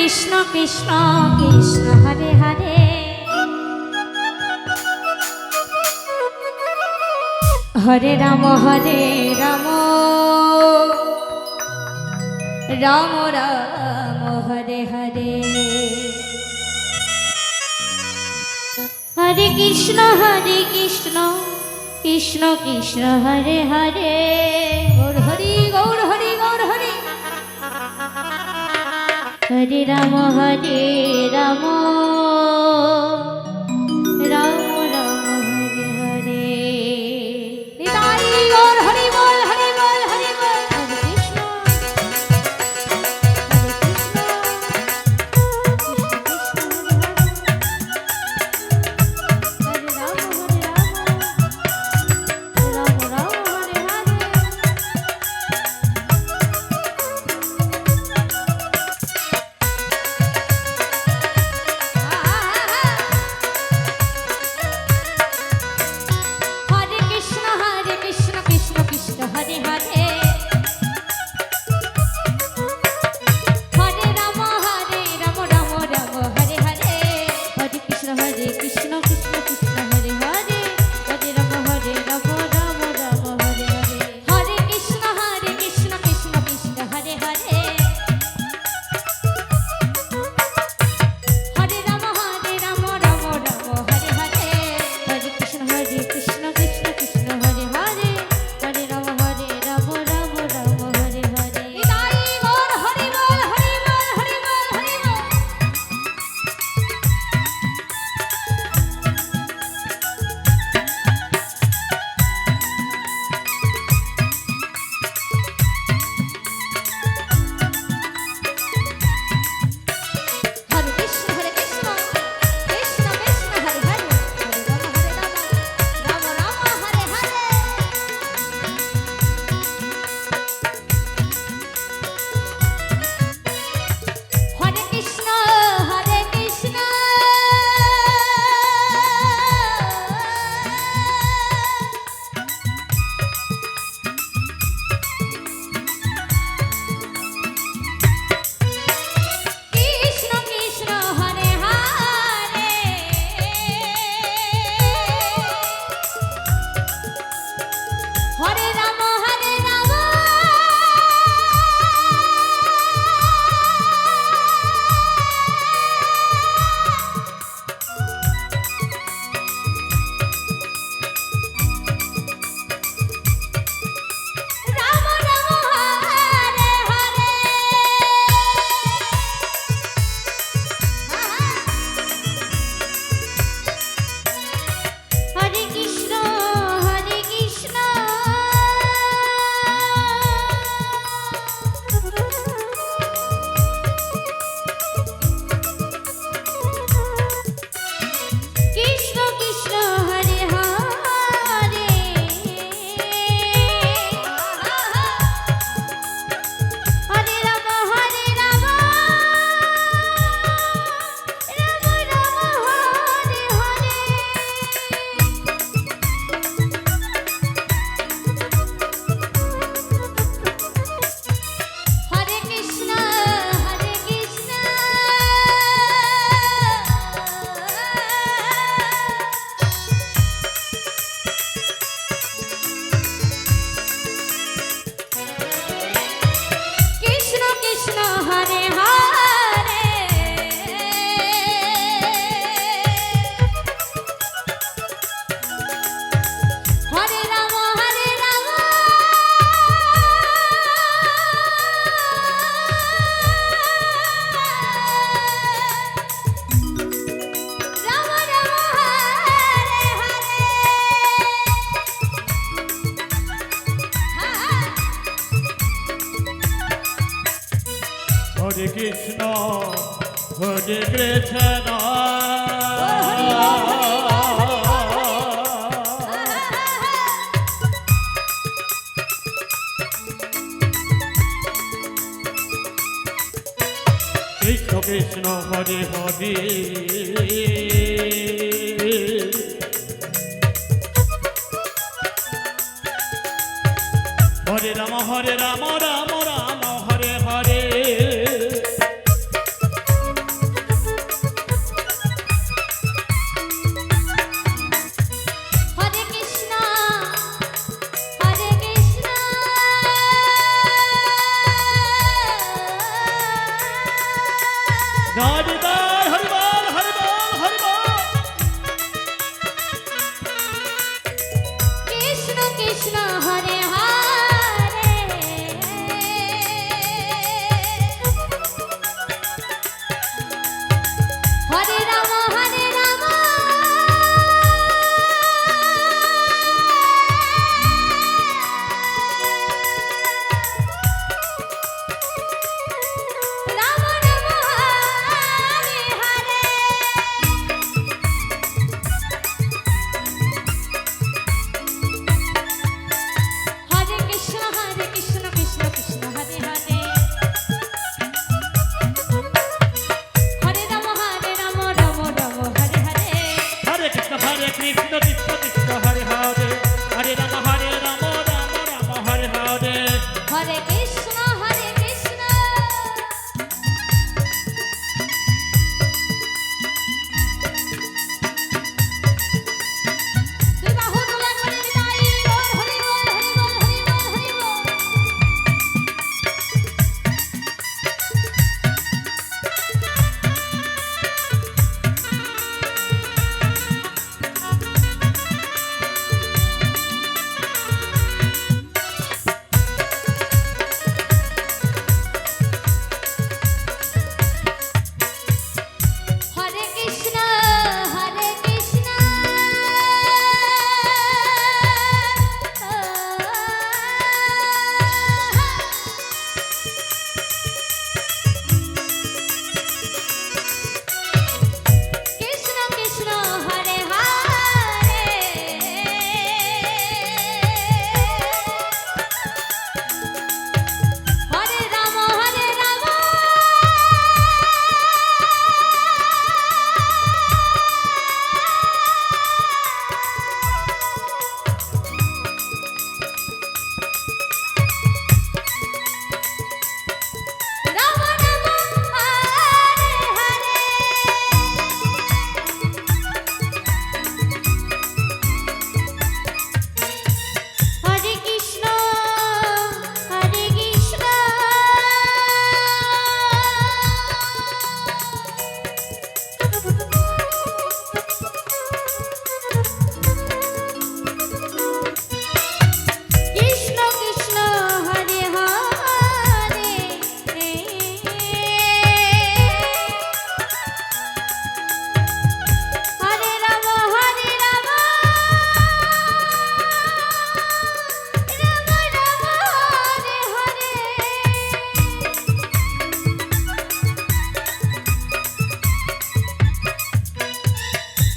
কৃষ্ণ কৃষ্ণ কৃষ্ণ হরে হরে হরে রাম রাম রাম হরে হরে হরে কৃষ্ণ কৃষ্ণ কৃষ্ণ হরে হরে গৌর হরি গৌর হরি গৌর হরি হরে রাম রাম রাম হরে হরে নিতাই গৌর হরি বল হরি বল হরি বল হরে কৃষ্ণ হরে Ram Ram Hare Hare Hare Krishna, Hare Krishna. Krishna Krishna, Hare Hare. Hare Rama, Rama Rama, Hare Hare. হরিদার হরিবল হরিবল হরিবল কৃষ্ণ কৃষ্ণ হরে হরে হরে রাম হরে রাম রাম রাম হরে হরে হরে কৃষ্ণ কৃষ্ণ কৃষ্ণ হরে হরে হরে রাম রাম রাম হরে হরে হরে কৃষ্ণ কৃষ্ণ কৃষ্ণ হরে হরে হরে রাম রাম রাম হরে হরে হরে কৃষ্ণ কৃষ্ণ দুই বাহু দোলন করে নিতাই গৌর হরি বল হরি বল হরি বল হরি বল হরে কৃষ্ণ কৃষ্ণ কৃষ্ণ কৃষ্ণ হরে হরে হরে রাম রাম হরে হরে হরে কৃষ্ণ কৃষ্ণ কৃষ্ণ কৃষ্ণ হরে হরে হরে রাম রাম রাম হরে হরে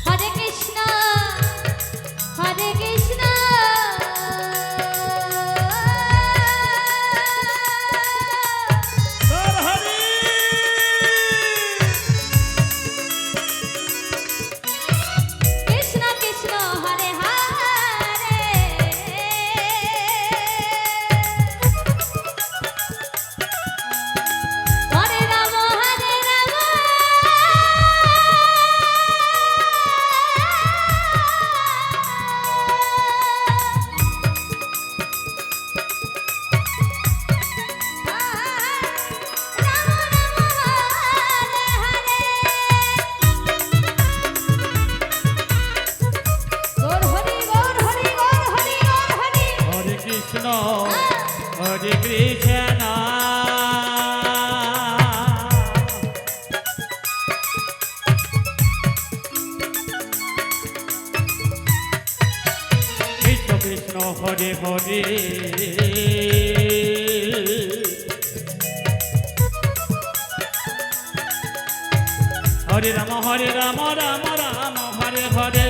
হরে কৃষ্ণ কৃষ্ণ হর হরি কৃষ্ণ কৃষ্ণ হরে হরে হরে রাম গৌর হরি গৌর হরি গৌর হরি গৌর হরি হরে কৃষ্ণ হরে কৃষ্ণ কৃষ্ণ কৃষ্ণ হরে হরে হরে রাম রাম রাম হরে হরে